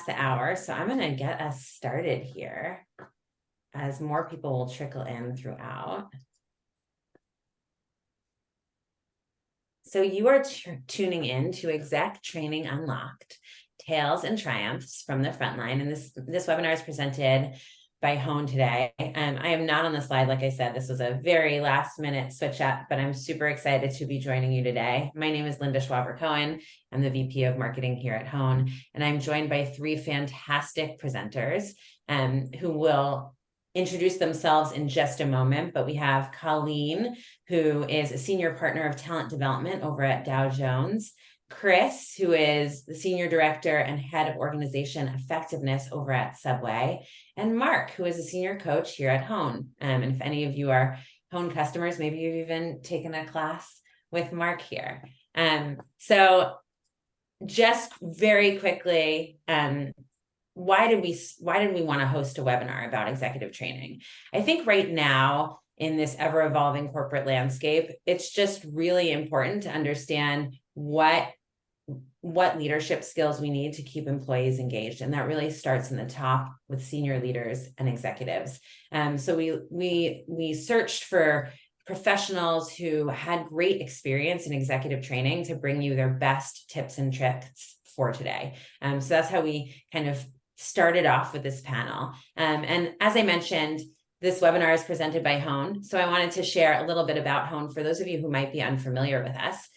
past the hour, so I'm going to get us started here as more people will trickle in throughout. So you are tuning in to Exec Training Unlocked, Tales and Triumphs from the Frontline. And this webinar is presented by Hone today. I am not on the slide. Like I said, this was a very last minute switch up, but I'm super excited to be joining you today. My name is Linda Schwaber-Cohen. I'm the VP of Marketing here at Hone, and I'm joined by three fantastic presenters who will introduce themselves in just a moment. But we have Colleen, who is a senior partner of talent development over at Dow Jones, Chris, who is the senior director and head of organization effectiveness over at Subway, and Mark, who is a senior coach here at Hone. And if any of you are Hone customers, maybe you've even taken a class with Mark here. So just very quickly, why did we want to host a webinar about executive training? I think right now in this ever-evolving corporate landscape, it's just really important to understand what leadership skills we need to keep employees engaged. And that really starts in the top with senior leaders and executives. So we searched for professionals who had great experience in executive training to bring you their best tips and tricks for today. So that's how we kind of started off with this panel. And as I mentioned, this webinar is presented by Hone. So I wanted to share a little bit about Hone for those of you who might be unfamiliar with us.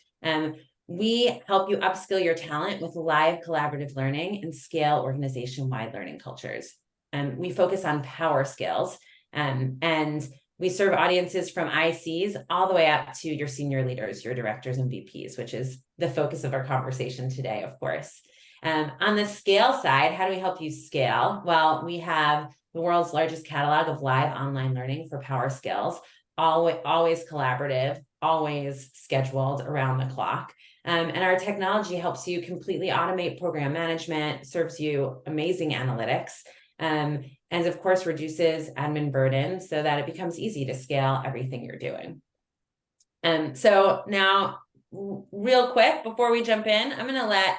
We help you upskill your talent with live collaborative learning and scale organization-wide learning cultures. We focus on power skills, and we serve audiences from ICs all the way up to your senior leaders, your directors and VPs, which is the focus of our conversation today, of course. On the scale side, how do we help you scale? Well, we have the world's largest catalog of live online learning for power skills, always collaborative, always scheduled around the clock. And our technology helps you completely automate program management, serves you amazing analytics, and of course, reduces admin burden so that it becomes easy to scale everything you're doing. So now, real quick, before we jump in, I'm going to let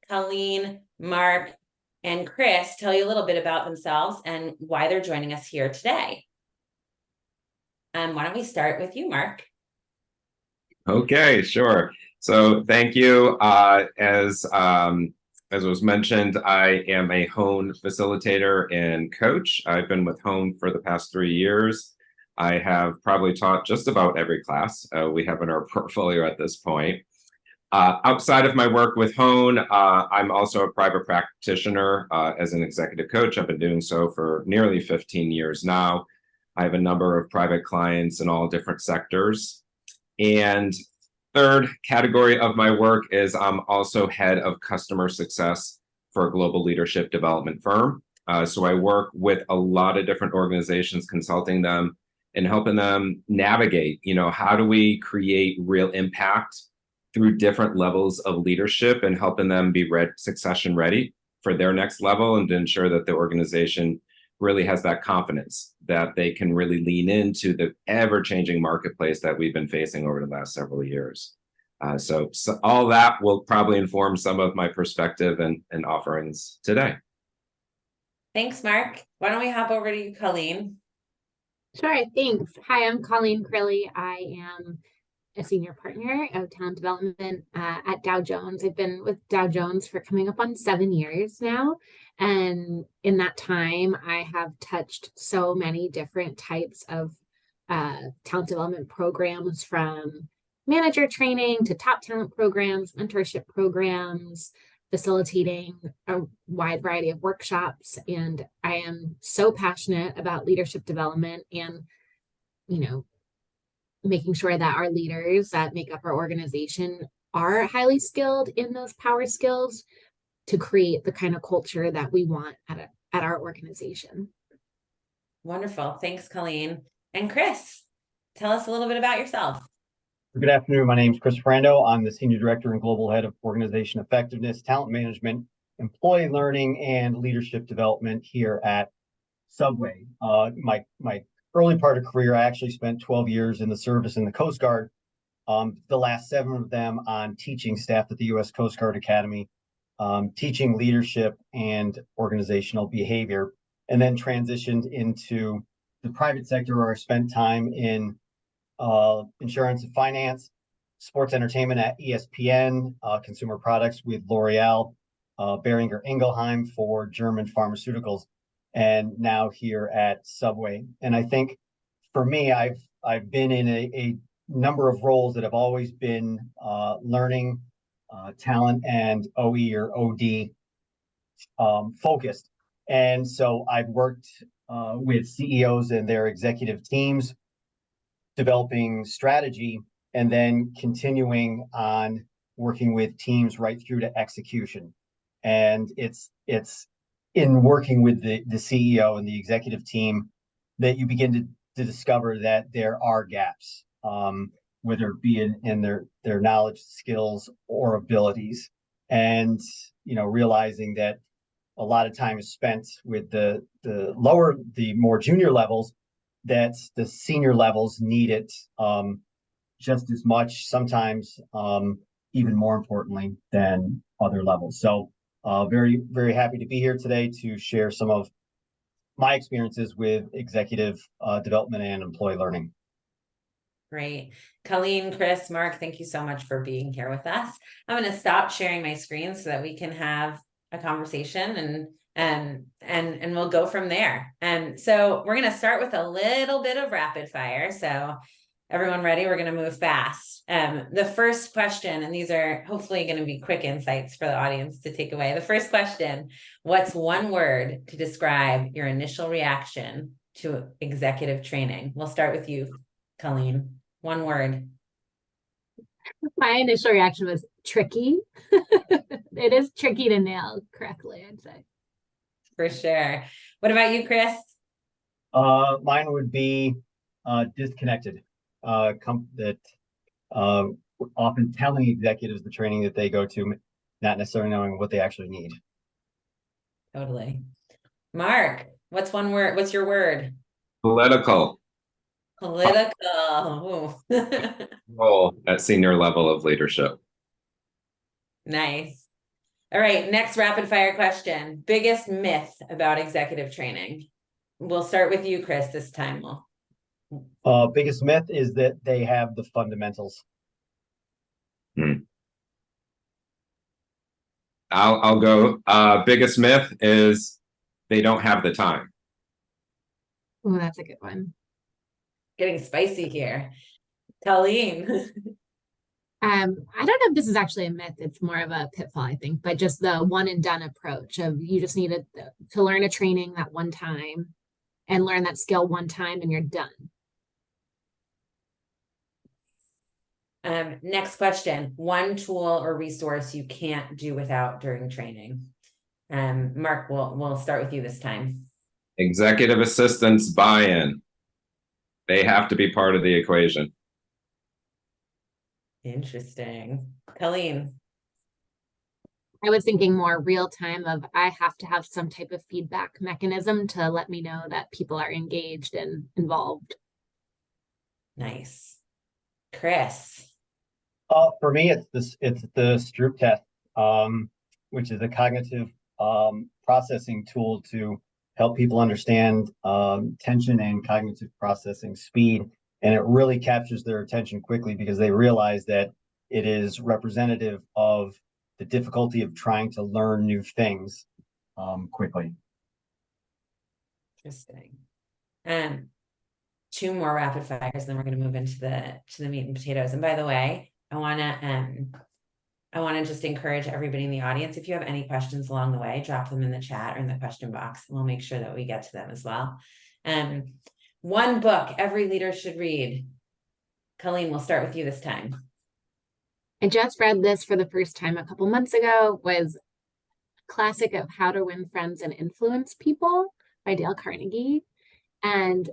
Colleen, Mark, and Chris tell you a little bit about themselves and why they're joining us here today. Why don't we start with you, Mark? Okay, sure. So thank you. As was mentioned, I am a Hone facilitator and coach. I've been with Hone for the past 3 years. I have probably taught just about every class we have in our portfolio at this point. Outside of my work with Hone, I'm also a private practitioner as an executive coach. I've been doing so for nearly 15 years now. I have a number of private clients in all different sectors. And third category of my work is I'm also head of customer success for a global leadership development firm. So I work with a lot of different organizations, consulting them and helping them navigate, how do we create real impact through different levels of leadership and helping them be succession ready for their next level and to ensure that the organization really has that confidence that they can really lean into the ever-changing marketplace that we've been facing over the last several years. So all that will probably inform some of my perspective and offerings today. Thanks, Mark. Why don't we hop over to you, Colleen? Sure, thanks. Hi, I'm Colleen Crilly. I am a senior partner of talent development at Dow Jones. I've been with Dow Jones for coming up on 7 years now. And in that time, I have touched so many different types of talent development programs, from manager training to top talent programs, mentorship programs, facilitating a wide variety of workshops. And I am so passionate about leadership development and, making sure that our leaders that make up our organization are highly skilled in those power skills to create the kind of culture that we want at our organization. Wonderful. Thanks, Colleen. And Chris, tell us a little bit about yourself. Good afternoon. My name is Chris Frando. I'm the Senior Director and Global Head of Organization Effectiveness, Talent Management, Employee Learning, and Leadership Development here at Subway. My early part of career, I actually spent 12 years in the service in the Coast Guard, the last 7 of them on teaching staff at the U.S. Coast Guard Academy. teaching leadership and organizational behavior, and then transitioned into the private sector where I spent time in insurance and finance, sports entertainment at ESPN, consumer products with L'Oreal, Boehringer Ingelheim for German pharmaceuticals, and now here at Subway. And I think for me, I've been in a number of roles that have always been learning, talent, and OE or OD focused. And so I've worked with CEOs and their executive teams, developing strategy, and then continuing on working with teams right through to execution. And it's in working with the CEO and the executive team that you begin to discover that there are gaps, whether it be in their knowledge, skills, or abilities. And, realizing that a lot of time is spent with the more junior levels, that the senior levels need it just as much, sometimes even more importantly than other levels. So very, very happy to be here today to share some of my experiences with executive development and employee learning. Great. Colleen, Chris, Mark, thank you so much for being here with us. I'm going to stop sharing my screen so that we can have a conversation and we'll go from there. And so we're going to start with a little bit of rapid fire. So everyone ready? We're going to move fast. The first question, and these are hopefully going to be quick insights for the audience to take away. The first question, what's one word to describe your initial reaction to executive training? We'll start with you, Colleen. One word. My initial reaction was tricky. It is tricky to nail correctly, I'd say. For sure. What about you, Chris? Mine would be disconnected. That often telling executives the training that they go to, not necessarily knowing what they actually need. Totally. Mark, what's one word? What's your word? Political. Political. Role at senior level of leadership. Nice. All right, next rapid fire question. Biggest myth about executive training. We'll start with you, Chris, this time. Biggest myth is that they have the fundamentals. I'll go. Biggest myth is they don't have the time. Oh, that's a good one. Getting spicy here. Colleen. I don't know if this is actually a myth. It's more of a pitfall, I think, but just the one and done approach of you just need to learn a training that one time and learn that skill one time and you're done. Next question. One tool or resource you can't do without during training. Mark, we'll start with you this time. Executive assistants buy-in. They have to be part of the equation. Interesting. Colleen. I was thinking more real time of I have to have some type of feedback mechanism to let me know that people are engaged and involved. Nice. Chris. For me, it's the Stroop test, which is a cognitive processing tool to help people understand tension and cognitive processing speed. And it really captures their attention quickly because they realize that it is representative of the difficulty of trying to learn new things quickly. Interesting. Two more rapid fires, then we're going to move into the meat and potatoes. And by the way, I want to just encourage everybody in the audience, if you have any questions along the way, drop them in the chat or in the question box, and we'll make sure that we get to them as well. One book every leader should read. Colleen, we'll start with you this time. I just read this for the first time a couple months ago. Was a classic of How to Win Friends and Influence People by Dale Carnegie. And,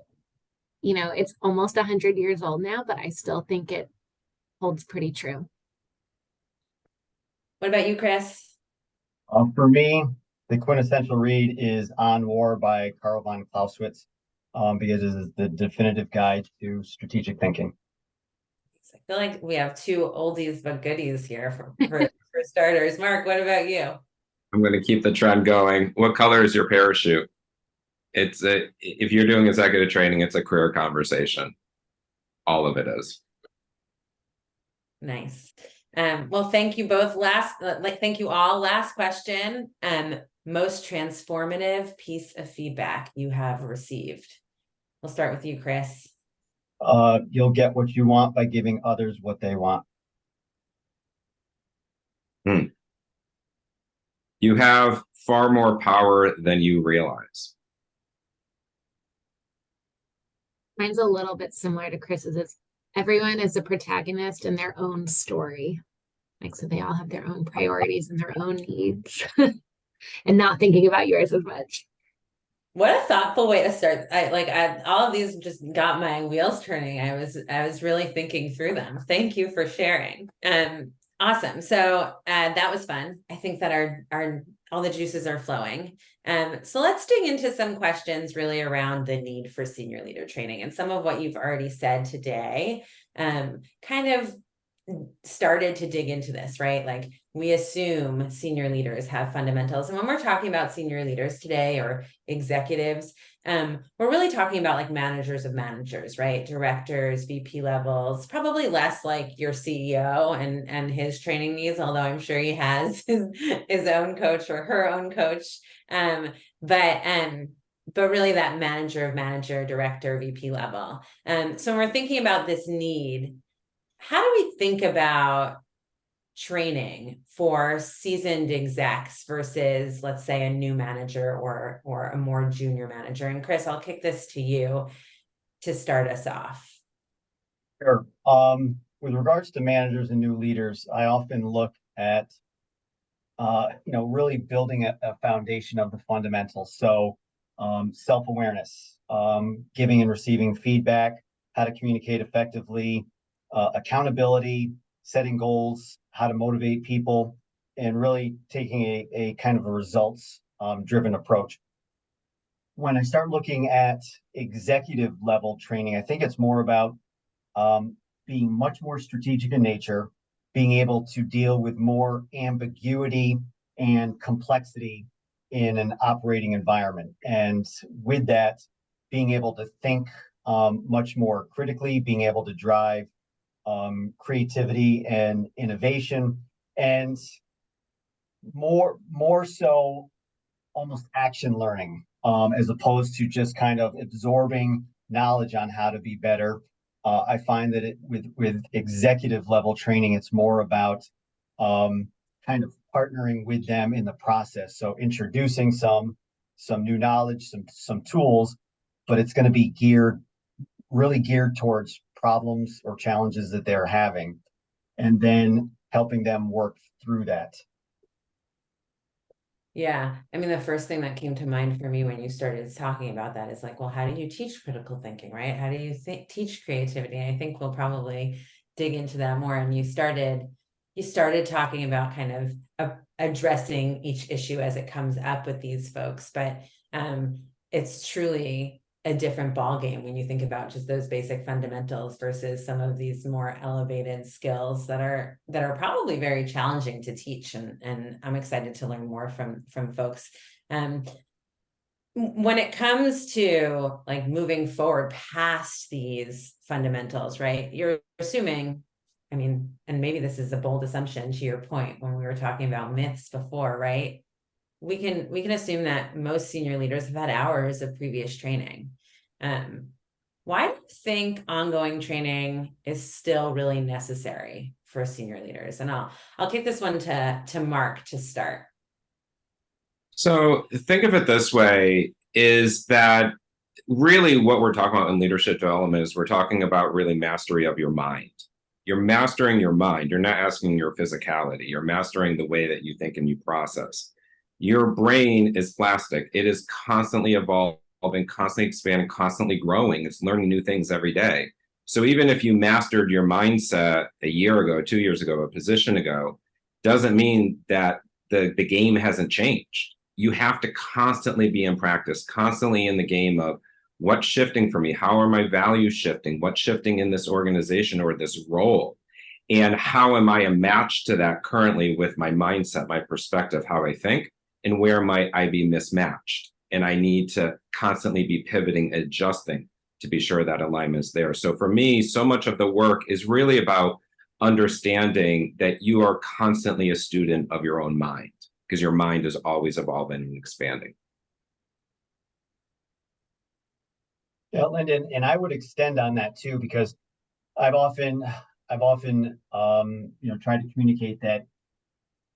it's almost 100 years old now, but I still think it holds pretty true. What about you, Chris? For me, the quintessential read is On War by Karl von Clausewitz, because it is the definitive guide to strategic thinking. I feel like we have two oldies but goodies here for starters. Mark, what about you? I'm going to keep the trend going. What color is your parachute? If you're doing executive training, it's a career conversation. All of it is. Nice. Well, thank you both. Thank you all. Last question. Most transformative piece of feedback you have received. We'll start with you, Chris. You'll get what you want by giving others what they want. You have far more power than you realize. Mine's a little bit similar to Chris's. It's everyone is a protagonist in their own story. Like, so they all have their own priorities and their own needs and not thinking about yours as much. What a thoughtful way to start. All of these just got my wheels turning. I was really thinking through them. Thank you for sharing. Awesome. So that was fun. I think that our all the juices are flowing. So let's dig into some questions really around the need for senior leader training, and some of what you've already said today kind of started to dig into this, right? Like, we assume senior leaders have fundamentals. And when we're talking about senior leaders today or executives, we're really talking about like managers of managers, right? Directors, VP levels, probably less like your CEO and his training needs, although I'm sure he has his own coach or her own coach. But really that manager of manager, director, VP level. So when we're thinking about this need, how do we think about training for seasoned execs versus, let's say, a new manager or a more junior manager? And Chris, I'll kick this to you to start us off. Sure. With regards to managers and new leaders, I often look at, really building a foundation of the fundamentals. So self-awareness, giving and receiving feedback, how to communicate effectively, accountability, setting goals, how to motivate people, and really taking a kind of a results driven approach. When I start looking at executive level training, I think it's more about being much more strategic in nature, being able to deal with more ambiguity and complexity in an operating environment. And with that, being able to think much more critically, being able to drive creativity and innovation, and more so almost action learning, as opposed to just kind of absorbing knowledge on how to be better. I find that with executive level training, it's more about kind of partnering with them in the process. So introducing some new knowledge, some tools, but it's going to be really geared towards problems or challenges that they're having, and then helping them work through that. Yeah. I mean, the first thing that came to mind for me when you started talking about that is like, well, how do you teach critical thinking, right? How do you teach creativity? And I think we'll probably dig into that more. And you started talking about kind of addressing each issue as it comes up with these folks, but it's truly a different ballgame when you think about just those basic fundamentals versus some of these more elevated skills that are probably very challenging to teach. And I'm excited to learn more from folks. When it comes to like moving forward past these fundamentals, right? You're assuming, I mean, and maybe this is a bold assumption to your point when we were talking about myths before, right? We can assume that most senior leaders have had hours of previous training. Why do you think ongoing training is still really necessary for senior leaders? And I'll kick this one to Mark to start. So think of it this way, is that really what we're talking about in leadership development is we're talking about really mastery of your mind. You're mastering your mind. You're not asking your physicality. You're mastering the way that you think and you process. Your brain is plastic. It is constantly evolving, constantly expanding, constantly growing. It's learning new things every day. So even if you mastered your mindset a year ago, 2 years ago, a position ago, doesn't mean that the game hasn't changed. You have to constantly be in practice, constantly in the game of what's shifting for me? How are my values shifting? What's shifting in this organization or this role? And how am I a match to that currently with my mindset, my perspective, how I think? and where might I be mismatched? And I need to constantly be pivoting, adjusting to be sure that alignment is there. So for me, so much of the work is really about understanding that you are constantly a student of your own mind, because your mind is always evolving and expanding. Yeah, Lyndon, and I would extend on that too, because I've often tried to communicate that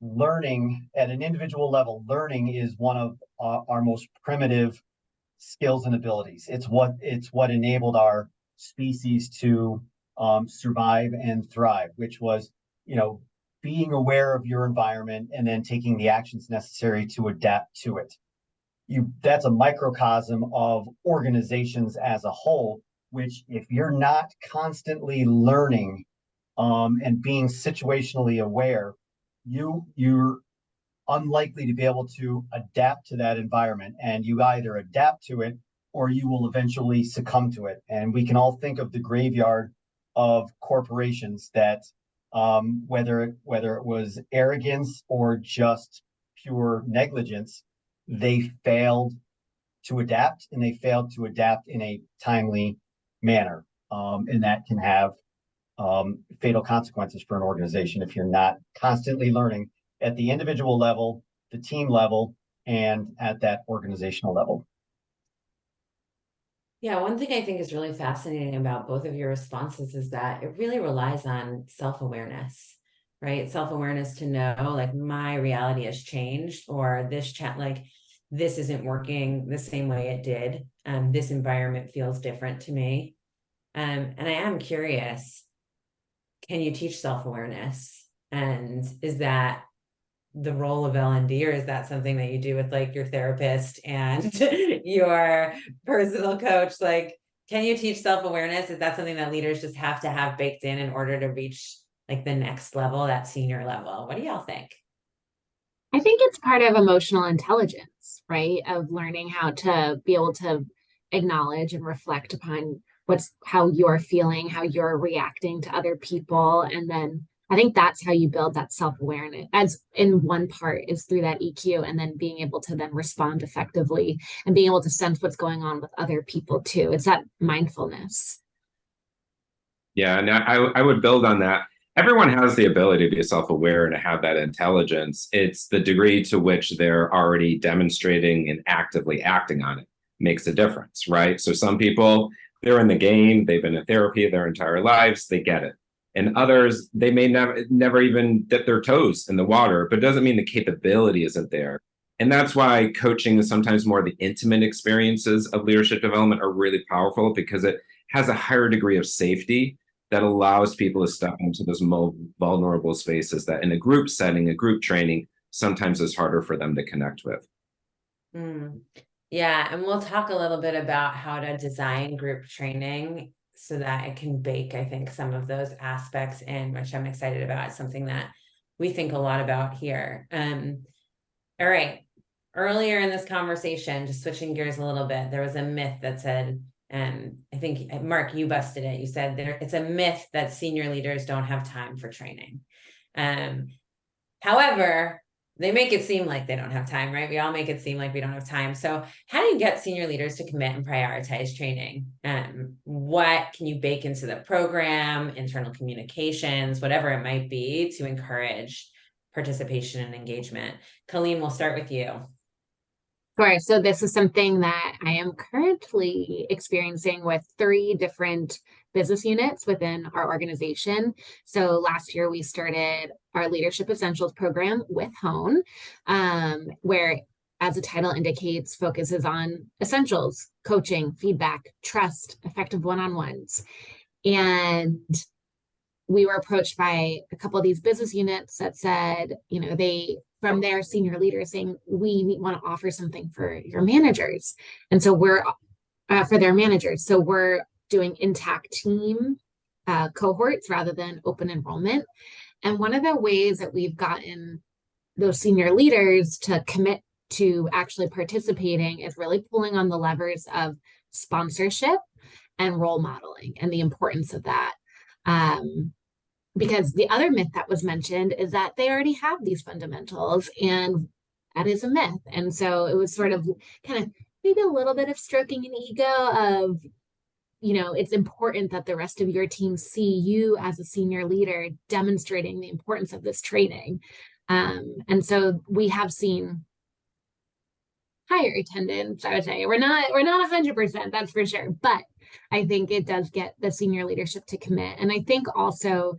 learning at an individual level, learning is one of our most primitive skills and abilities. It's what enabled our species to survive and thrive, which was, being aware of your environment and then taking the actions necessary to adapt to it. That's a microcosm of organizations as a whole, which if you're not constantly learning and being situationally aware, you're unlikely to be able to adapt to that environment, and you either adapt to it or you will eventually succumb to it. And we can all think of the graveyard of corporations that whether it was arrogance or just pure negligence, they failed to adapt, and they failed to adapt in a timely manner. And that can have fatal consequences for an organization if you're not constantly learning at the individual level, the team level, and at that organizational level. Yeah, one thing I think is really fascinating about both of your responses is that it really relies on self-awareness, right? Self-awareness to know, like, my reality has changed, or this chat, like, this isn't working the same way it did. This environment feels different to me. And I am curious, can you teach self-awareness? And is that the role of L&D, or is that something that you do with like your therapist and your personal coach? Like, can you teach self-awareness? Is that something that leaders just have to have baked in order to reach like the next level, that senior level? What do y'all think? I think it's part of emotional intelligence, right? Of learning how to be able to acknowledge and reflect upon how you're feeling, how you're reacting to other people. And then I think that's how you build that self-awareness, as in one part is through that EQ, and then being able to then respond effectively and being able to sense what's going on with other people too. It's that mindfulness. Yeah, and I would build on that. Everyone has the ability to be self-aware and to have that intelligence. It's the degree to which they're already demonstrating and actively acting on it makes a difference, right? So some people, they're in the game, they've been in therapy their entire lives, they get it. And others, they may never even dip their toes in the water, but it doesn't mean the capability isn't there. And that's why coaching is sometimes more the intimate experiences of leadership development are really powerful, because it has a higher degree of safety that allows people to step into those more vulnerable spaces that in a group setting, a group training, sometimes is harder for them to connect with. Yeah, and we'll talk a little bit about how to design group training so that it can bake, I think, some of those aspects in, which I'm excited about. It's something that we think a lot about here. All right. Earlier in this conversation, just switching gears a little bit, there was a myth that said, I think, Mark, you busted it. You said it's a myth that senior leaders don't have time for training. However, they make it seem like they don't have time, right? We all make it seem like we don't have time. So how do you get senior leaders to commit and prioritize training? What can you bake into the program, internal communications, whatever it might be, to encourage participation and engagement? Colleen, we'll start with you. Sure. So this is something that I am currently experiencing with 3 different business units within our organization. So last year we started our Leadership Essentials program with Hone, where, as the title indicates, focuses on essentials, coaching, feedback, trust, effective one-on-ones. And we were approached by a couple of these business units that said, from their senior leaders saying, we want to offer something for your managers. And so we're for their managers. So we're doing intact team cohorts rather than open enrollment. And one of the ways that we've gotten those senior leaders to commit to actually participating is really pulling on the levers of sponsorship and role modeling and the importance of that. Because the other myth that was mentioned is that they already have these fundamentals, and that is a myth. And so it was sort of kind of maybe a little bit of stroking an ego of, it's important that the rest of your team see you as a senior leader demonstrating the importance of this training. And so we have seen higher attendance, I would say. We're not 100%, that's for sure. But I think it does get the senior leadership to commit. And I think also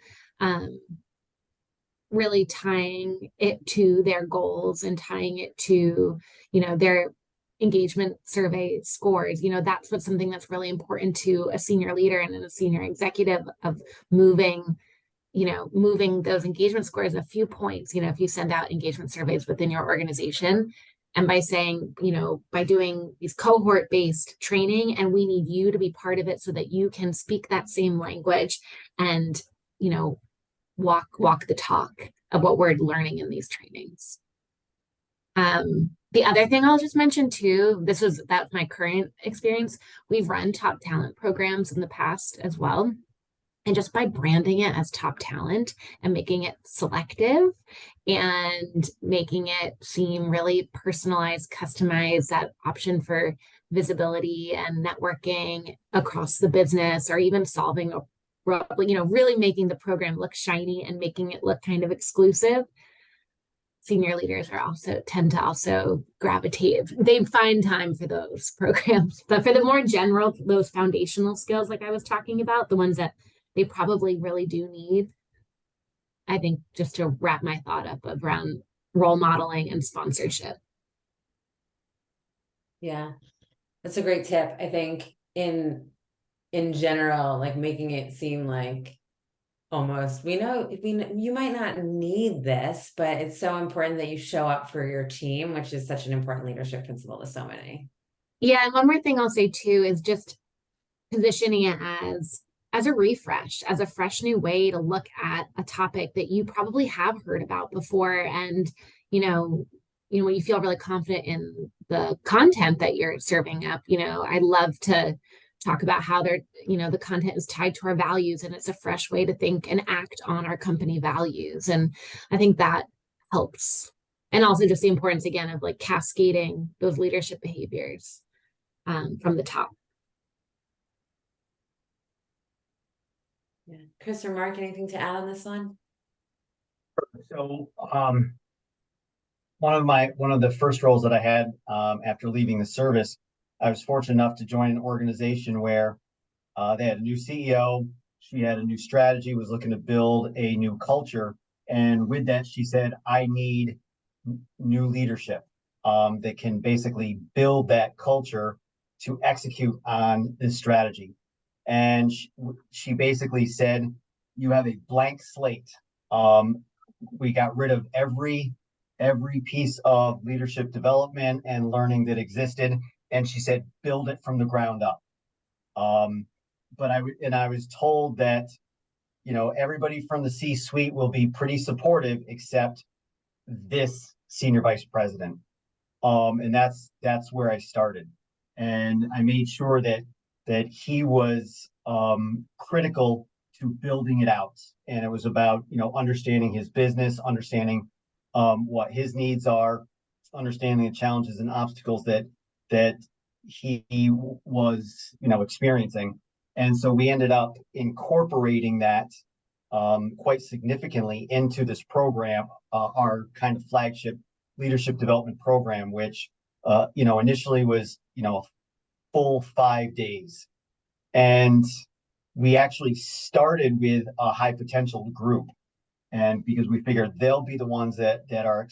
really tying it to their goals and tying it to, their engagement survey scores, that's what's something that's really important to a senior leader and a senior executive of moving those engagement scores a few points, if you send out engagement surveys within your organization, and by saying, by doing these cohort-based training, and we need you to be part of it so that you can speak that same language and, walk the talk of what we're learning in these trainings. The other thing I'll just mention too, that's my current experience. We've run top talent programs in the past as well. And just by branding it as top talent and making it selective and making it seem really personalized, customized, that option for visibility and networking across the business, or even solving a really making the program look shiny and making it look kind of exclusive. Senior leaders tend to also gravitate. They find time for those programs, but for the more general, those foundational skills, like I was talking about, the ones that they probably really do need, I think, just to wrap my thought up around role modeling and sponsorship. Yeah, that's a great tip. I think in general, like making it seem like almost, you might not need this, but it's so important that you show up for your team, which is such an important leadership principle to so many. Yeah, and one more thing I'll say too is just positioning it as a refresh, as a fresh new way to look at a topic that you probably have heard about before. And, when you feel really confident in the content that you're serving up, I love to talk about how the content is tied to our values, and it's a fresh way to think and act on our company values. And I think that helps. And also just the importance, again, of like cascading those leadership behaviors from the top. Yeah. Chris or Mark, anything to add on this one? So one of the first roles that I had after leaving the service, I was fortunate enough to join an organization where they had a new CEO. She had a new strategy, was looking to build a new culture. And with that, she said, I need new leadership that can basically build that culture to execute on this strategy. And she basically said, you have a blank slate. We got rid of every piece of leadership development and learning that existed. And she said, build it from the ground up. But I was told that, everybody from the C-suite will be pretty supportive except this senior vice president. And that's where I started. And I made sure that he was critical to building it out. And it was about, understanding his business, understanding what his needs are, understanding the challenges and obstacles that he was, experiencing. And so we ended up incorporating that quite significantly into this program, our kind of flagship leadership development program, which, initially was, a full 5 days. And we actually started with a high potential group. And because we figured they'll be the ones that are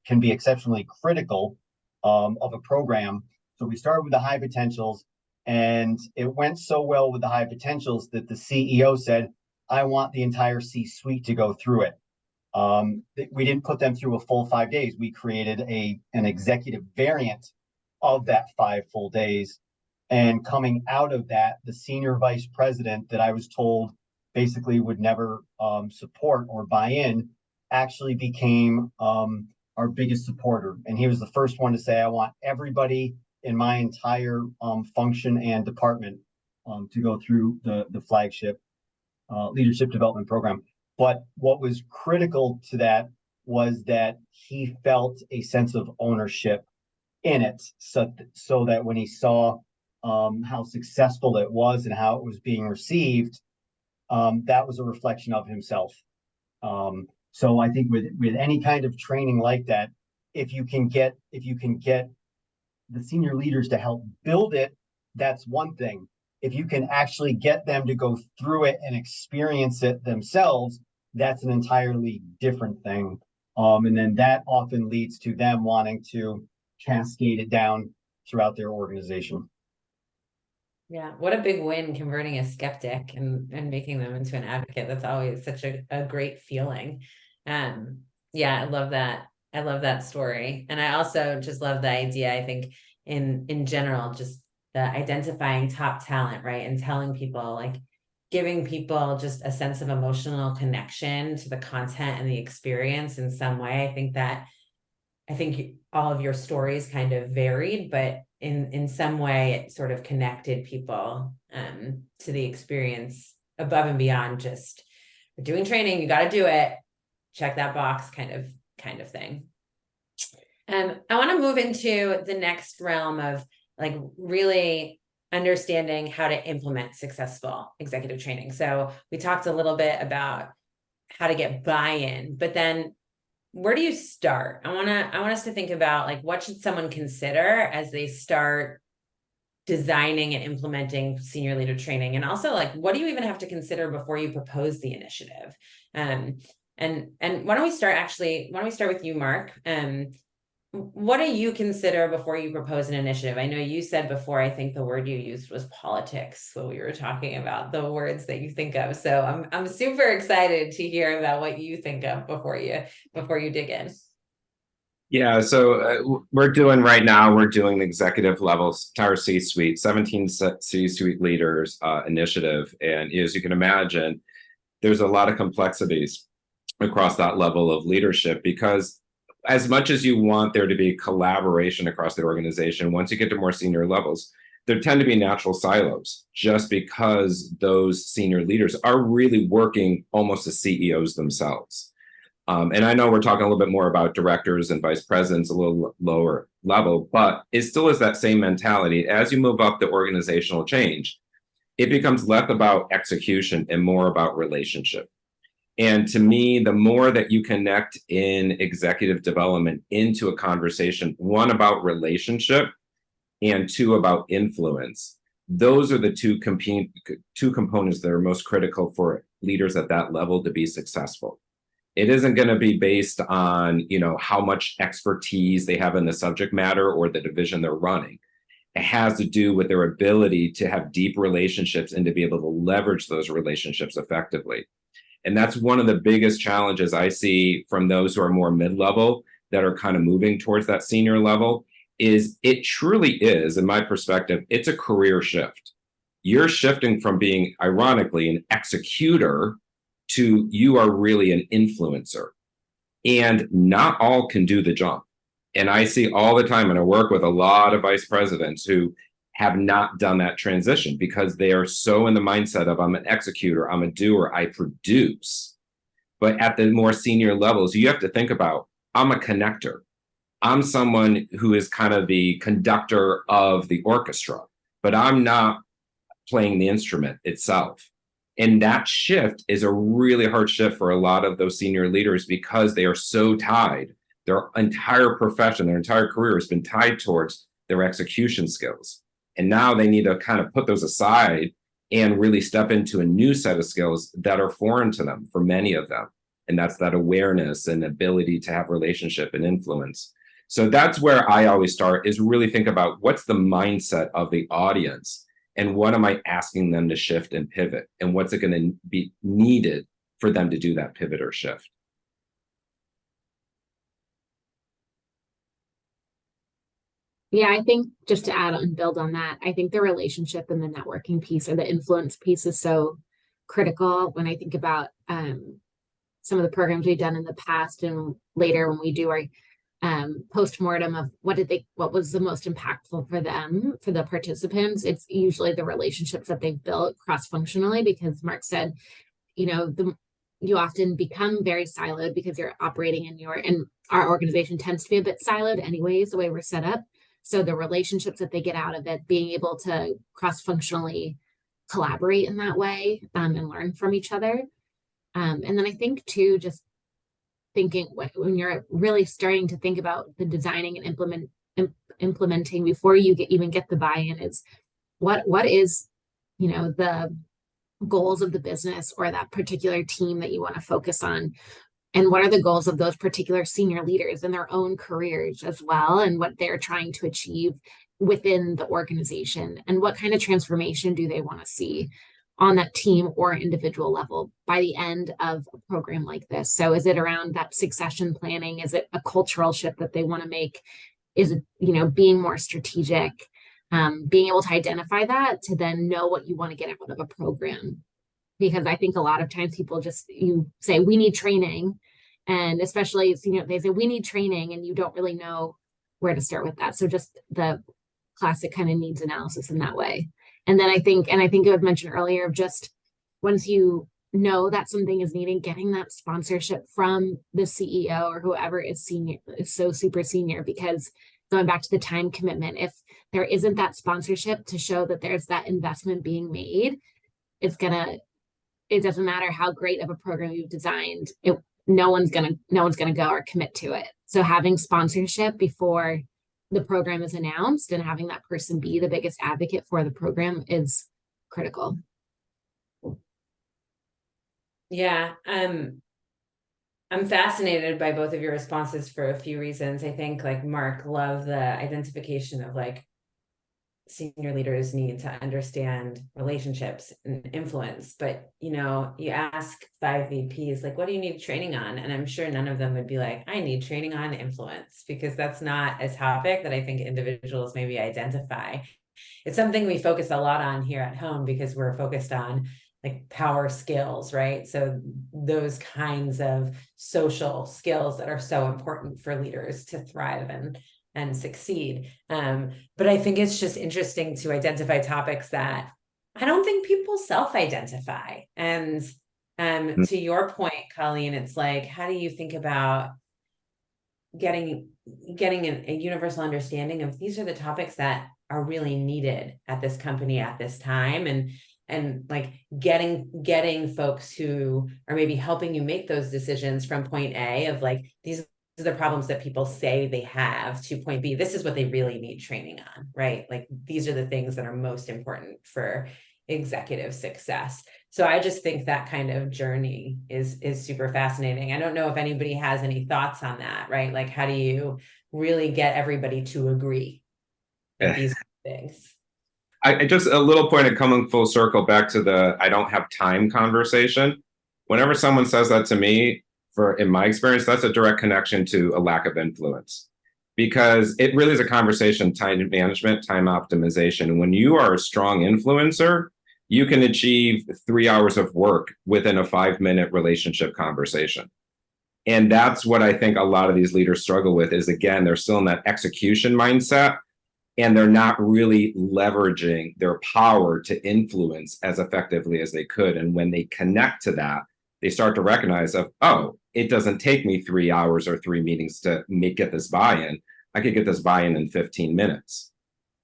can be exceptionally critical of a program. So we started with the high potentials, and it went so well with the high potentials that the CEO said, I want the entire C-suite to go through it. We didn't put them through a full 5 days. We created an executive variant of that 5 full days. And coming out of that, the senior vice president that I was told basically would never support or buy in actually became our biggest supporter. And he was the first one to say, I want everybody in my entire function and department to go through the flagship leadership development program. But what was critical to that was that he felt a sense of ownership in it, so that when he saw how successful it was and how it was being received, that was a reflection of himself. So I think with any kind of training like that, if you can get the senior leaders to help build it, that's one thing. If you can actually get them to go through it and experience it themselves, that's an entirely different thing. And then that often leads to them wanting to cascade it down throughout their organization. Yeah, what a big win converting a skeptic and making them into an advocate. That's always such a great feeling. Yeah, I love that. I love that story. And I also just love the idea, I think, in general, just the identifying top talent, right? And telling people, like, giving people just a sense of emotional connection to the content and the experience in some way. I think all of your stories kind of varied, but in some way it sort of connected people to the experience above and beyond just, we're doing training, you got to do it, check that box kind of thing. I want to move into the next realm of, like, really understanding how to implement successful executive training. So we talked a little bit about how to get buy-in, but then where do you start? I want us to think about, like, what should someone consider as they start designing and implementing senior leader training? And also, like, what do you even have to consider before you propose the initiative? And why don't we start with you, Mark? What do you consider before you propose an initiative? I know you said before, I think the word you used was politics when we were talking about the words that you think of. So I'm super excited to hear about what you think of before you dig in. Yeah, so we're doing the executive level, entire C-suite, 17 C-suite leaders initiative. And as you can imagine, there's a lot of complexities across that level of leadership, because as much as you want there to be collaboration across the organization, once you get to more senior levels, there tend to be natural silos, just because those senior leaders are really working almost as CEOs themselves. And I know we're talking a little bit more about directors and vice presidents, a little lower level, but it still is that same mentality. As you move up the organizational change, it becomes less about execution and more about relationship. And to me, the more that you connect in executive development into a conversation, one about relationship and two about influence, those are the two components that are most critical for leaders at that level to be successful. It isn't going to be based on, how much expertise they have in the subject matter or the division they're running. It has to do with their ability to have deep relationships and to be able to leverage those relationships effectively. And that's one of the biggest challenges I see from those who are more mid-level that are kind of moving towards that senior level. Is it truly is, in my perspective, it's a career shift. You're shifting from being, ironically, an executor to you are really an influencer. And not all can do the jump. And I see all the time, and I work with a lot of vice presidents who have not done that transition because they are so in the mindset of, I'm an executor, I'm a doer, I produce. But at the more senior levels, you have to think about, I'm a connector. I'm someone who is kind of the conductor of the orchestra, but I'm not playing the instrument itself. And that shift is a really hard shift for a lot of those senior leaders because they are so tied. Their entire profession, their entire career has been tied towards their execution skills. And now they need to kind of put those aside and really step into a new set of skills that are foreign to them for many of them. And that's that awareness and ability to have relationship and influence. So that's where I always start, is really think about what's the mindset of the audience and what am I asking them to shift and pivot, and what's it going to be needed for them to do that pivot or shift. Yeah, I think just to add and build on that, I think the relationship and the networking piece or the influence piece is so critical when I think about some of the programs we've done in the past and later when we do our post-mortem of what was the most impactful for them, for the participants. It's usually the relationships that they've built cross-functionally, because Mark said, you often become very siloed because you're operating and our organization tends to be a bit siloed anyways, the way we're set up. So the relationships that they get out of it, being able to cross-functionally collaborate in that way, and learn from each other. And then I think too, just thinking when you're really starting to think about the designing and implementing before you even get the buy-in, is what is, the goals of the business or that particular team that you want to focus on, and what are the goals of those particular senior leaders in their own careers as well, and what they're trying to achieve within the organization, and what kind of transformation do they want to see on that team or individual level by the end of a program like this. So is it around that succession planning? Is it a cultural shift that they want to make? Is it, being more strategic? Being able to identify that to then know what you want to get out of a program. Because I think a lot of times people you say, we need training. And especially, they say, we need training, and you don't really know where to start with that. So just the classic kind of needs analysis in that way. And then I think it was mentioned earlier of just once you know that something is needing, getting that sponsorship from the CEO or whoever is senior, is so super senior, because going back to the time commitment, if there isn't that sponsorship to show that there's that investment being made, it doesn't matter how great of a program you've designed, no one's gonna go or commit to it. So having sponsorship before the program is announced and having that person be the biggest advocate for the program is critical. Yeah, I'm fascinated by both of your responses for a few reasons. I think, like Mark, love the identification of like senior leaders need to understand relationships and influence. But, you ask 5 VPs, like, what do you need training on? And I'm sure none of them would be like, I need training on influence, because that's not a topic that I think individuals maybe identify. It's something we focus a lot on here at home because we're focused on like power skills, right? So those kinds of social skills that are so important for leaders to thrive and succeed. But I think it's just interesting to identify topics that I don't think people self-identify. And to your point, Colleen, it's like, how do you think about getting a universal understanding of these are the topics that are really needed at this company at this time, and like getting folks who are maybe helping you make those decisions from point A of like, these are the problems that people say they have, to point B, this is what they really need training on, right? Like, these are the things that are most important for executive success. So I just think that kind of journey is super fascinating. I don't know if anybody has any thoughts on that, right? Like, how do you really get everybody to agree with these things? I just a little point of coming full circle back to the I don't have time conversation. Whenever someone says that to me, in my experience, that's a direct connection to a lack of influence, because it really is a conversation, time management, time optimization. When you are a strong influencer, you can achieve 3 hours of work within a 5-minute relationship conversation. And that's what I think a lot of these leaders struggle with is, again, they're still in that execution mindset, and they're not really leveraging their power to influence as effectively as they could. And when they connect to that, they start to recognize it doesn't take me 3 hours or 3 meetings to get this buy-in. I could get this buy-in in 15 minutes.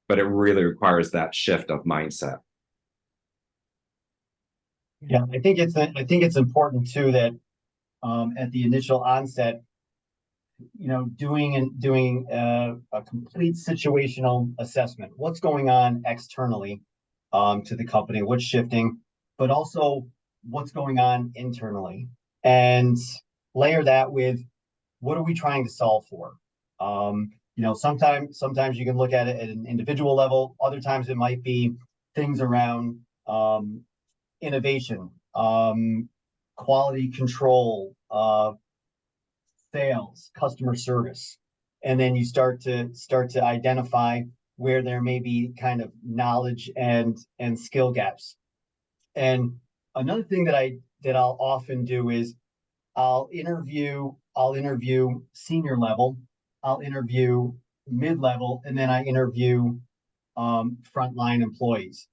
But it really requires that shift of mindset. Yeah, I think it's important too that at the initial onset, doing a complete situational assessment. What's going on externally to the company? What's shifting? But also what's going on internally, and layer that with what are we trying to solve for? Sometimes you can look at it at an individual level. Other times it might be things around innovation, quality control, sales, customer service. And then you start to identify where there may be kind of knowledge and skill gaps. And another thing that I'll often do is I'll interview senior level, I'll interview mid-level, and then I interview frontline employees.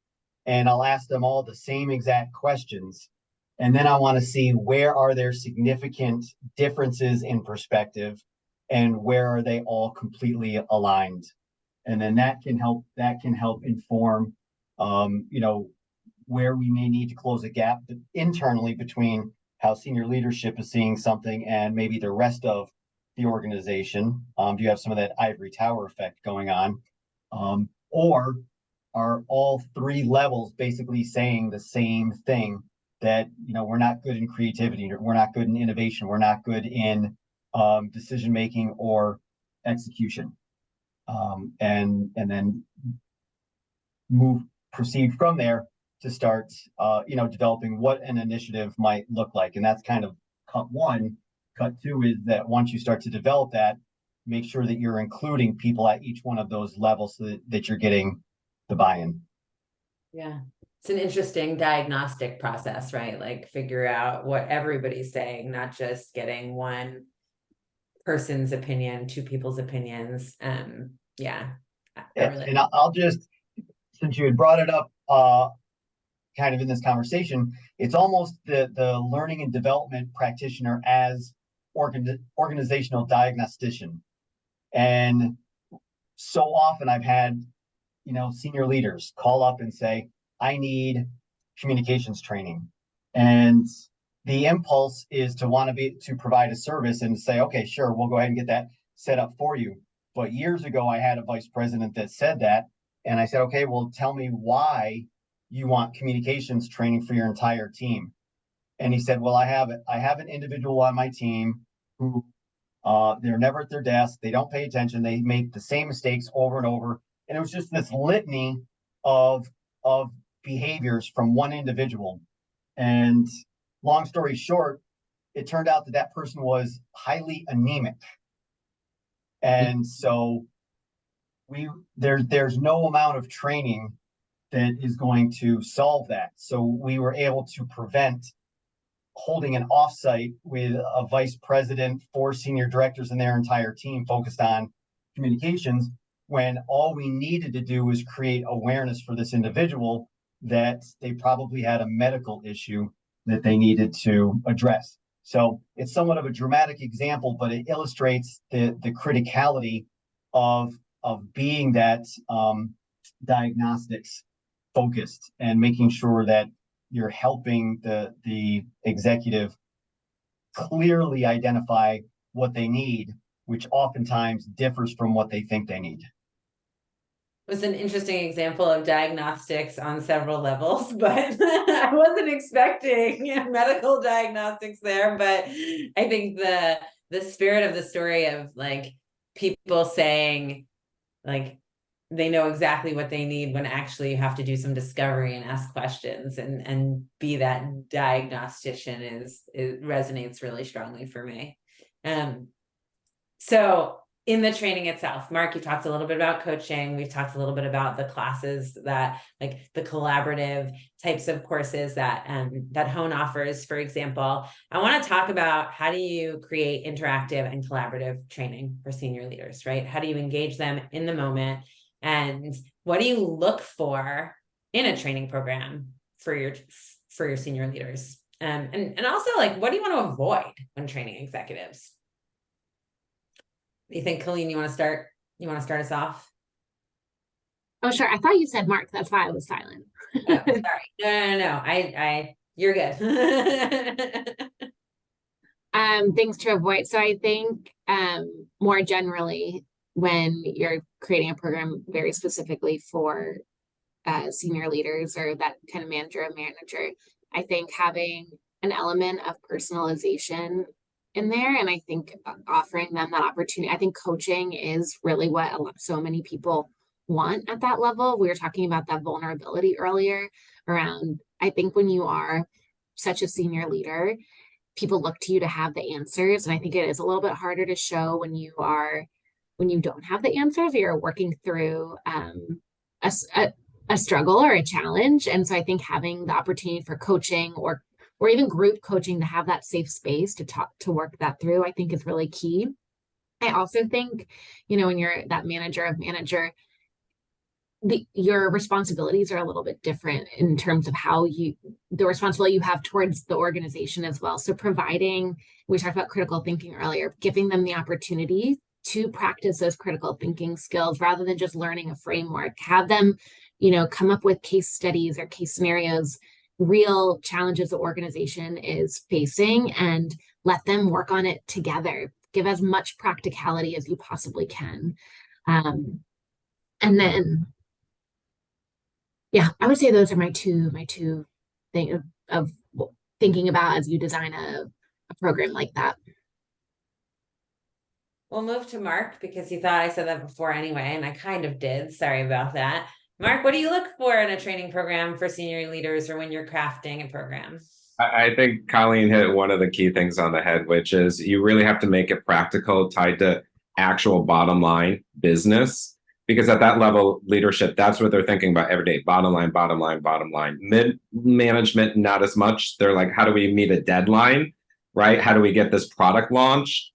And I'll ask them all the same exact questions. And then I want to see where are there significant differences in perspective and where are they all completely aligned. And then that can help inform, where we may need to close a gap internally between how senior leadership is seeing something and maybe the rest of the organization. Do you have some of that ivory tower effect going on? Or are all three levels basically saying the same thing, that, we're not good in creativity, we're not good in innovation, we're not good in decision making or execution, and then proceed from there to start developing what an initiative might look like. And that's kind of cut one. Cut two is that once you start to develop that, make sure that you're including people at each one of those levels so that you're getting the buy-in. Yeah. It's an interesting diagnostic process, right? Like figure out what everybody's saying, not just getting one person's opinion, two people's opinions. Yeah. And I'll just, since you had brought it up kind of in this conversation, it's almost the learning and development practitioner as organizational diagnostician. And so often I've had, senior leaders call up and say, I need communications training. And the impulse is to want to provide a service and say, okay, sure, we'll go ahead and get that set up for you. But years ago, I had a vice president that said that. And I said, okay, well, tell me why you want communications training for your entire team. And he said, well, I have an individual on my team who they're never at their desk. They don't pay attention. They make the same mistakes over and over. And it was just this litany of behaviors from one individual. And long story short, it turned out that person was highly anemic. And so there's no amount of training that is going to solve that. So we were able to prevent holding an offsite with a vice president, 4 senior directors, and their entire team focused on communications, when all we needed to do was create awareness for this individual that they probably had a medical issue that they needed to address. So it's somewhat of a dramatic example, but it illustrates the criticality of being that diagnostics focused and making sure that you're helping the executive clearly identify what they need, which oftentimes differs from what they think they need. It was an interesting example of diagnostics on several levels, but I wasn't expecting medical diagnostics there. But I think the spirit of the story of like people saying like they know exactly what they need when actually you have to do some discovery and ask questions and be that diagnostician it resonates really strongly for me. So in the training itself, Mark, you talked a little bit about coaching. We've talked a little bit about the classes that like the collaborative types of courses that Hone offers, for example. I want to talk about how do you create interactive and collaborative training for senior leaders, right? How do you engage them in the moment? And what do you look for in a training program for your senior leaders? And also like, what do you want to avoid when training executives? You think, Colleen, you want to start us off? Oh, sure. I thought you said Mark. That's why I was silent. Oh, sorry. No. You're good. Things to avoid. So I think more generally, when you're creating a program very specifically for senior leaders or that kind of manager, I think having an element of personalization in there, and I think offering them that opportunity. I think coaching is really what so many people want at that level. We were talking about that vulnerability earlier around, I think when you are such a senior leader, people look to you to have the answers. And I think it is a little bit harder to show when you don't have the answers, or you're working through a struggle or a challenge. And so I think having the opportunity for coaching or even group coaching to have that safe space to work that through, I think is really key. I also think, when you're that manager, your responsibilities are a little bit different in terms of how the responsibility you have towards the organization as well. So providing, we talked about critical thinking earlier, giving them the opportunity to practice those critical thinking skills rather than just learning a framework. Have them, come up with case studies or case scenarios, real challenges the organization is facing, and let them work on it together. Give as much practicality as you possibly can. And then, yeah, I would say those are my two things of thinking about as you design a program like that. We'll move to Mark because you thought I said that before anyway, and I kind of did. Sorry about that. Mark, what do you look for in a training program for senior leaders or when you're crafting a program? I think Colleen hit one of the key things on the head, which is you really have to make it practical, tied to actual bottom line business. Because at that level, leadership, that's what they're thinking about every day. Bottom line, bottom line, bottom line. Mid management, not as much. They're like, how do we meet a deadline, right? How do we get this product launched?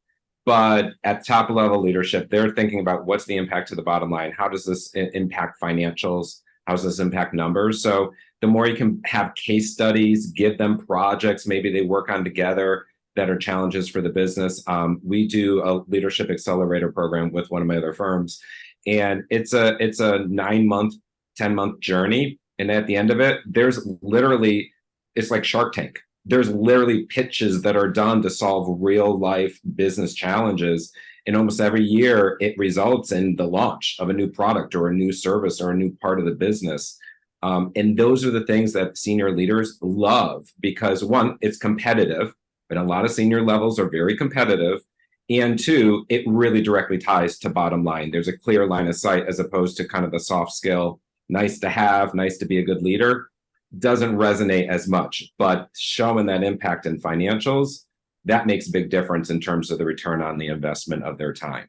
But at top level leadership, they're thinking about what's the impact to the bottom line? How does this impact financials? How does this impact numbers? So the more you can have case studies, give them projects, maybe they work on together that are challenges for the business. We do a leadership accelerator program with one of my other firms. And it's a 9-month, 10-month journey. And at the end of it, there's literally, it's like Shark Tank. There's literally pitches that are done to solve real life business challenges. And almost every year, it results in the launch of a new product or a new service or a new part of the business. And those are the things that senior leaders love because one, it's competitive, but a lot of senior levels are very competitive. And two, it really directly ties to bottom line. There's a clear line of sight as opposed to kind of the soft skill, nice to have, nice to be a good leader, doesn't resonate as much. But showing that impact in financials, that makes a big difference in terms of the return on the investment of their time.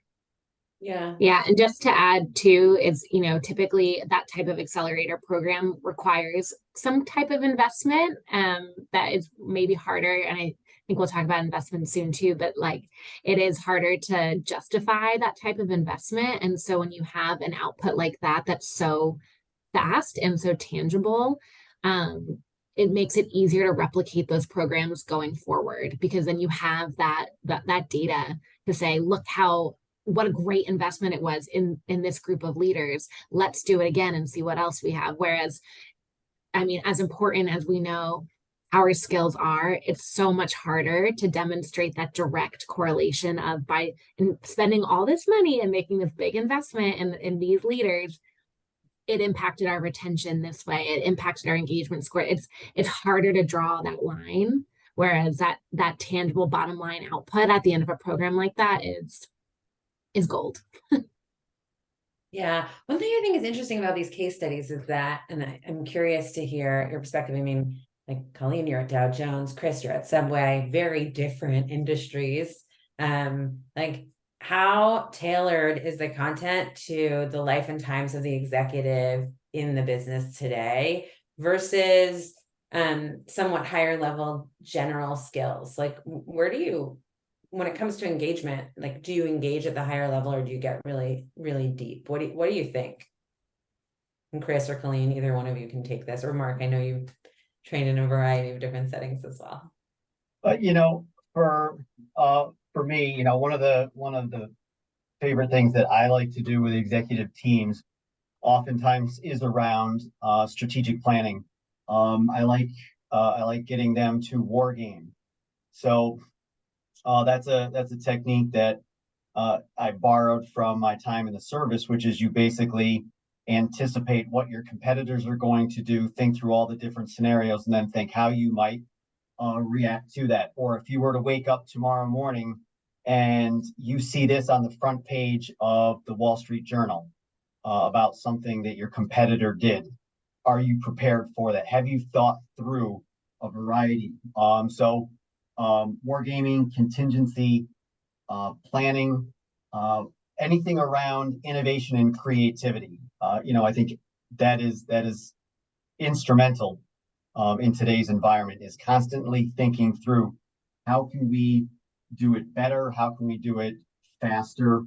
Yeah. Yeah. And just to add too, is, typically that type of accelerator program requires some type of investment that is maybe harder. And I think we'll talk about investment soon too, but like it is harder to justify that type of investment. And so when you have an output like that, that's so fast and so tangible, it makes it easier to replicate those programs going forward, because then you have that data to say, look what a great investment it was in this group of leaders. Let's do it again and see what else we have. Whereas, I mean, as important as we know our skills are, it's so much harder to demonstrate that direct correlation of by spending all this money and making this big investment in these leaders, it impacted our retention this way. It impacted our engagement score. It's harder to draw that line. Whereas that tangible bottom line output at the end of a program like that is gold. Yeah. One thing I think is interesting about these case studies is that, and I'm curious to hear your perspective. I mean, like Colleen, you're at Dow Jones, Chris, you're at Subway, very different industries. Like how tailored is the content to the life and times of the executive in the business today versus somewhat higher level general skills? Like where do you, when it comes to engagement, like do you engage at the higher level or do you get really, really deep? What do you think? And Chris or Colleen, either one of you can take this, or Mark, I know you've trained in a variety of different settings as well. But for me, one of the favorite things that I like to do with executive teams oftentimes is around strategic planning. I like getting them to war game. So that's a technique that I borrowed from my time in the service, which is you basically anticipate what your competitors are going to do, think through all the different scenarios, and then think how you might react to that. Or if you were to wake up tomorrow morning and you see this on the front page of the Wall Street Journal about something that your competitor did, are you prepared for that? Have you thought through a variety? Wargaming, contingency, planning, anything around innovation and creativity. I think that is instrumental in today's environment, is constantly thinking through how can we do it better? How can we do it faster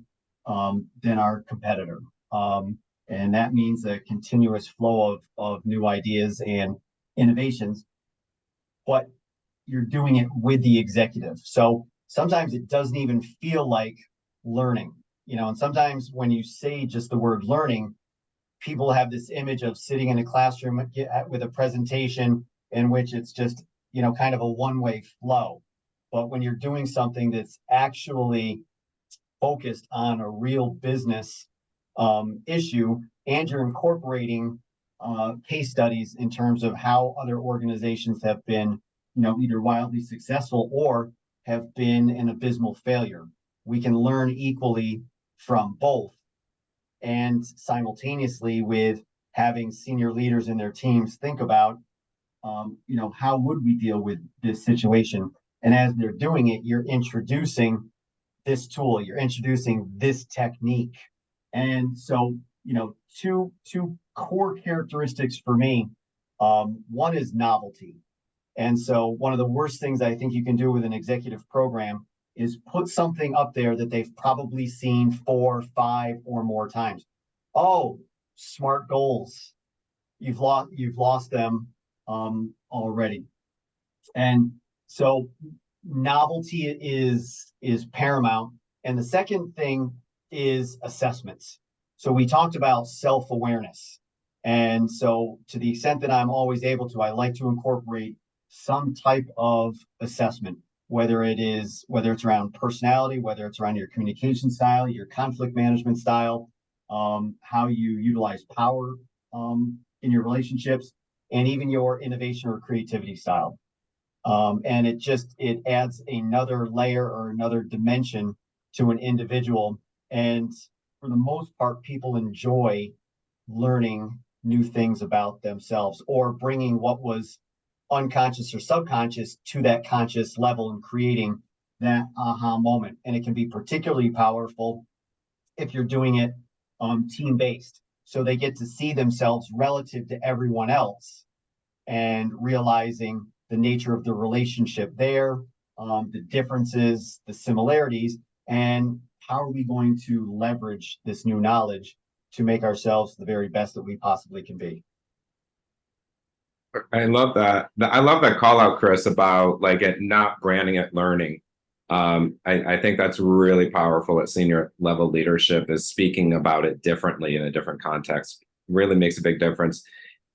than our competitor? And that means a continuous flow of new ideas and innovations, but you're doing it with the executive. So sometimes it doesn't even feel like learning, and sometimes when you say just the word learning, people have this image of sitting in a classroom with a presentation in which it's just, kind of a one-way flow. But when you're doing something that's actually focused on a real business issue, and you're incorporating case studies in terms of how other organizations have been, either wildly successful or have been an abysmal failure. We can learn equally from both, and simultaneously with having senior leaders in their teams think about, how would we deal with this situation? And as they're doing it, you're introducing this tool, you're introducing this technique. And so, two core characteristics for me. One is novelty. And so one of the worst things I think you can do with an executive program is put something up there that they've probably seen 4, 5, or more times. Oh, SMART goals. You've lost them already. And so novelty is paramount. And the second thing is assessments. So we talked about self-awareness. And so to the extent that I'm always able to, I like to incorporate some type of assessment, whether it's around personality, whether it's around your communication style, your conflict management style, how you utilize power in your relationships, and even your innovation or creativity style. And it adds another layer or another dimension to an individual. And for the most part, people enjoy learning new things about themselves, or bringing what was unconscious or subconscious to that conscious level and creating that aha moment. And it can be particularly powerful if you're doing it team-based. So they get to see themselves relative to everyone else and realizing the nature of the relationship there, the differences, the similarities, and how are we going to leverage this new knowledge to make ourselves the very best that we possibly can be. I love that. I love that call out, Chris, about like it not branding it learning. I think that's really powerful at senior level leadership, is speaking about it differently in a different context. Really makes a big difference.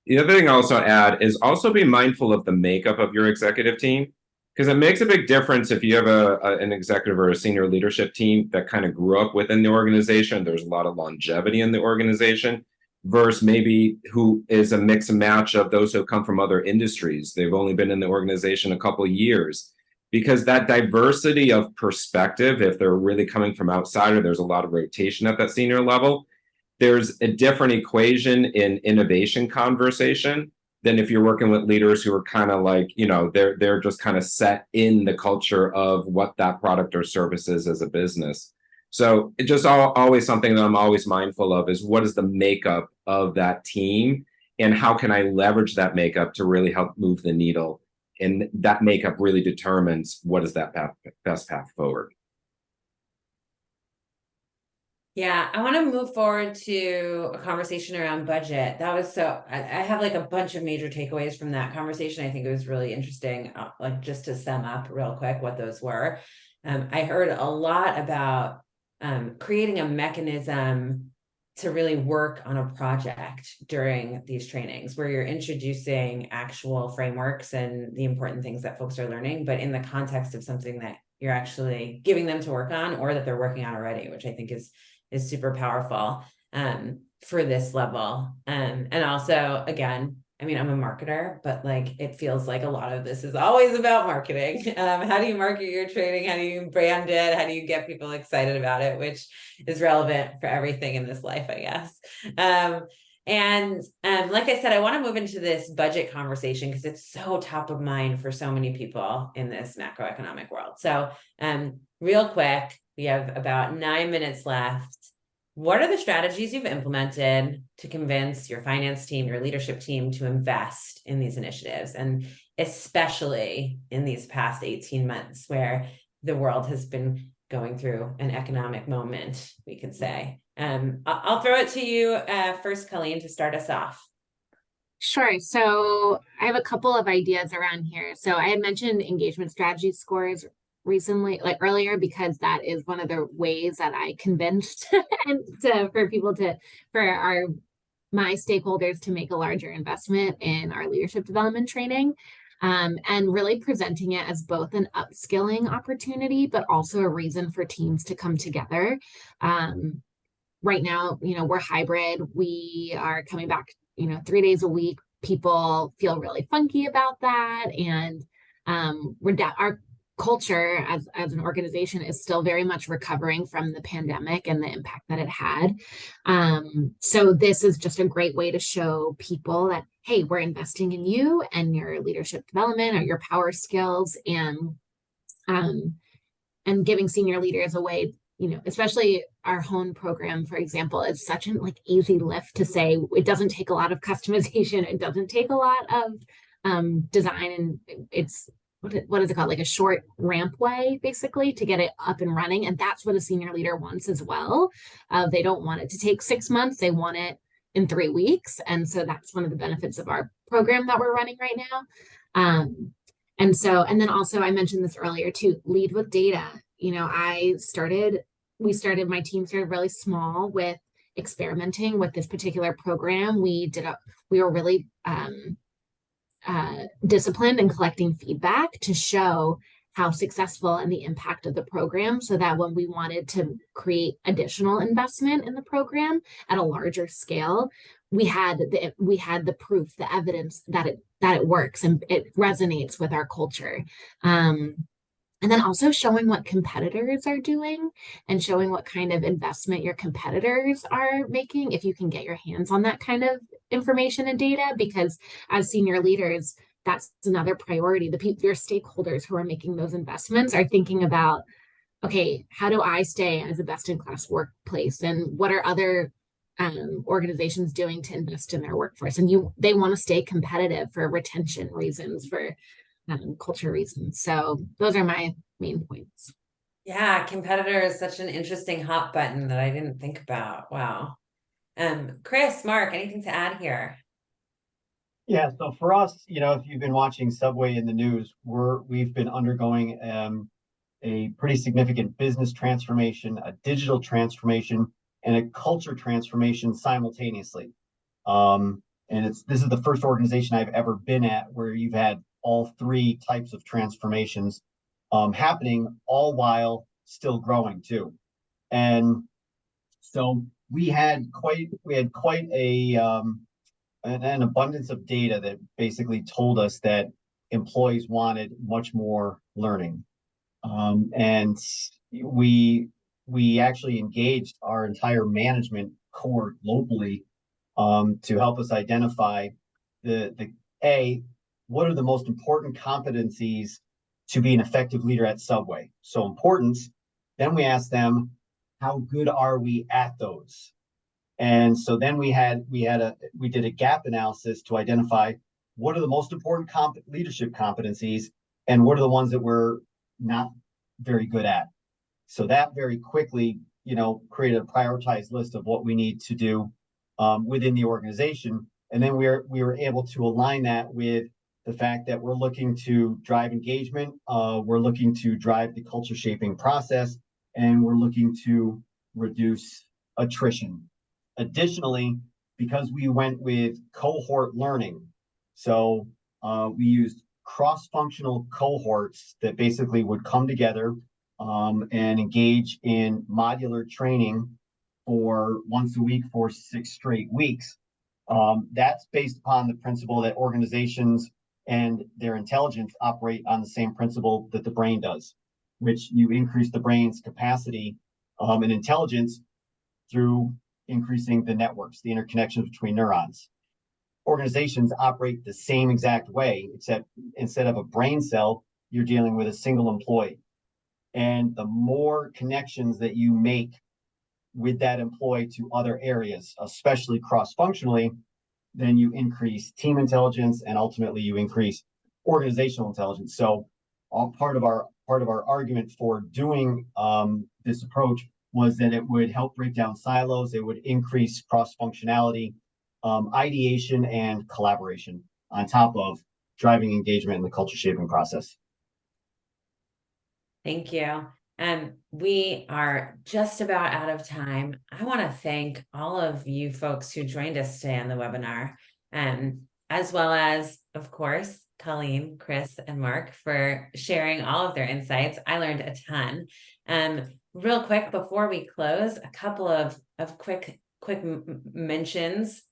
The other thing I also add is also be mindful of the makeup of your executive team, because it makes a big difference if you have an executive or a senior leadership team that kind of grew up within the organization. There's a lot of longevity in the organization, versus maybe who is a mix and match of those who come from other industries. They've only been in the organization a couple of years. Because that diversity of perspective, if they're really coming from outside, or there's a lot of rotation at that senior level, there's a different equation in innovation conversation than if you're working with leaders who are kind of like, they're just kind of set in the culture of what that product or service is as a business. So it's just always something that I'm always mindful of, is what is the makeup of that team, and how can I leverage that makeup to really help move the needle? And that makeup really determines what is that best path forward. Yeah, I want to move forward to a conversation around budget. That was I have like a bunch of major takeaways from that conversation. I think it was really interesting. Like, just to sum up real quick what those were. I heard a lot about creating a mechanism to really work on a project during these trainings, where you're introducing actual frameworks and the important things that folks are learning, but in the context of something that you're actually giving them to work on, or that they're working on already, which I think is super powerful for this level. And also, again, I mean, I'm a marketer, but like, it feels like a lot of this is always about marketing. How do you market your training? How do you brand it? How do you get people excited about it? Which is relevant for everything in this life, I guess. And like I said, I want to move into this budget conversation because it's so top of mind for so many people in this macroeconomic world. So real quick, we have about 9 minutes left. What are the strategies you've implemented to convince your finance team, your leadership team, to invest in these initiatives? And especially in these past 18 months, where the world has been going through an economic moment, we could say. I'll throw it to you first, Colleen, to start us off. Sure. So I have a couple of ideas around here. So I had mentioned engagement strategy scores recently, like earlier, because that is one of the ways that I convinced for people for my stakeholders to make a larger investment in our leadership development training. And really presenting it as both an upskilling opportunity, but also a reason for teams to come together. Right now, we're hybrid. We are coming back, 3 days a week. People feel really funky about that. And our culture as an organization is still very much recovering from the pandemic and the impact that it had. So this is just a great way to show people that, hey, we're investing in you and your leadership development or your power skills, and giving senior leaders a way, especially our hone program, for example, is such an easy lift to say. It doesn't take a lot of customization. It doesn't take a lot of design, and it's what is it called? Like a short ramp way, basically, to get it up and running. And that's what a senior leader wants as well. They don't want it to take 6 months. They want it in 3 weeks. And so that's one of the benefits of our program that we're running right now. And then also, I mentioned this earlier too, lead with data. My team started really small with experimenting with this particular program. We were really disciplined in collecting feedback to show how successful and the impact of the program, so that when we wanted to create additional investment in the program at a larger scale, we had the proof, the evidence that it works and it resonates with our culture. And then also showing what competitors are doing and showing what kind of investment your competitors are making, if you can get your hands on that kind of information and data, because as senior leaders, that's another priority. Your stakeholders who are making those investments are thinking about, okay, how do I stay as a best-in-class workplace? And what are other organizations doing to invest in their workforce? And they want to stay competitive for retention reasons, for culture reasons. So those are my main points. Yeah, competitor is such an interesting hot button that I didn't think about. Wow. Chris, Mark, anything to add here? Yeah, so for us, if you've been watching Subway in the news, we've been undergoing a pretty significant business transformation, a digital transformation, and a culture transformation simultaneously. And this is the first organization I've ever been at where you've had all 3 types of transformations happening, all while still growing too. And so we had quite an abundance of data that basically told us that employees wanted much more learning. And we actually engaged our entire management core globally to help us identify what are the most important competencies to be an effective leader at Subway. So important. Then we asked them, how good are we at those? And so then we did a gap analysis to identify what are the most important leadership competencies and what are the ones that we're not very good at. So that very quickly, created a prioritized list of what we need to do within the organization. And then we were able to align that with the fact that we're looking to drive engagement, we're looking to drive the culture shaping process, and we're looking to reduce attrition. Additionally, because we went with cohort learning, so we used cross-functional cohorts that basically would come together and engage in modular training for once a week for 6 straight weeks. That's based upon the principle that organizations and their intelligence operate on the same principle that the brain does, which you increase the brain's capacity and intelligence through increasing the networks, the interconnections between neurons. Organizations operate the same exact way, except instead of a brain cell, you're dealing with a single employee. And the more connections that you make with that employee to other areas, especially cross-functionally, then you increase team intelligence and ultimately you increase organizational intelligence. So part of our argument for doing this approach was that it would help break down silos, it would increase cross-functionality, ideation, and collaboration on top of driving engagement in the culture shaping process. Thank you. We are just about out of time. I want to thank all of you folks who joined us today on the webinar, as well as, of course, Colleen, Chris, and Mark for sharing all of their insights. I learned a ton. Real quick before we close, a couple of quick mentions.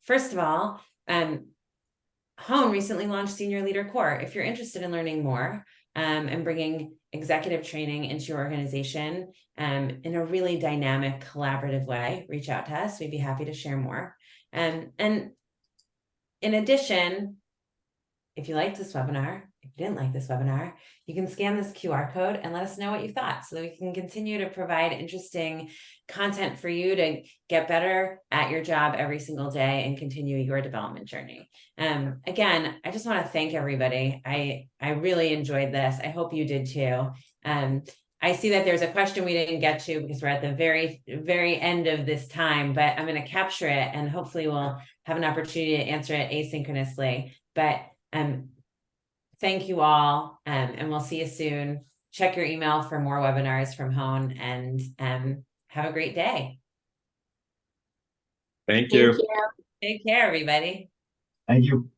First of all, Hone recently launched Senior Leader Core. If you're interested in learning more and bringing executive training into your organization in a really dynamic, collaborative way, reach out to us. We'd be happy to share more. And in addition, if you liked this webinar, if you didn't like this webinar, you can scan this QR code and let us know what you thought so that we can continue to provide interesting content for you to get better at your job every single day and continue your development journey. Again, I just want to thank everybody. I really enjoyed this. I hope you did too. I see that there's a question we didn't get to because we're at the very end of this time, but I'm going to capture it and hopefully we'll have an opportunity to answer it asynchronously. But thank you all, and we'll see you soon. Check your email for more webinars from Hone, and have a great day. Thank you. Thank you. Take care, everybody. Thank you.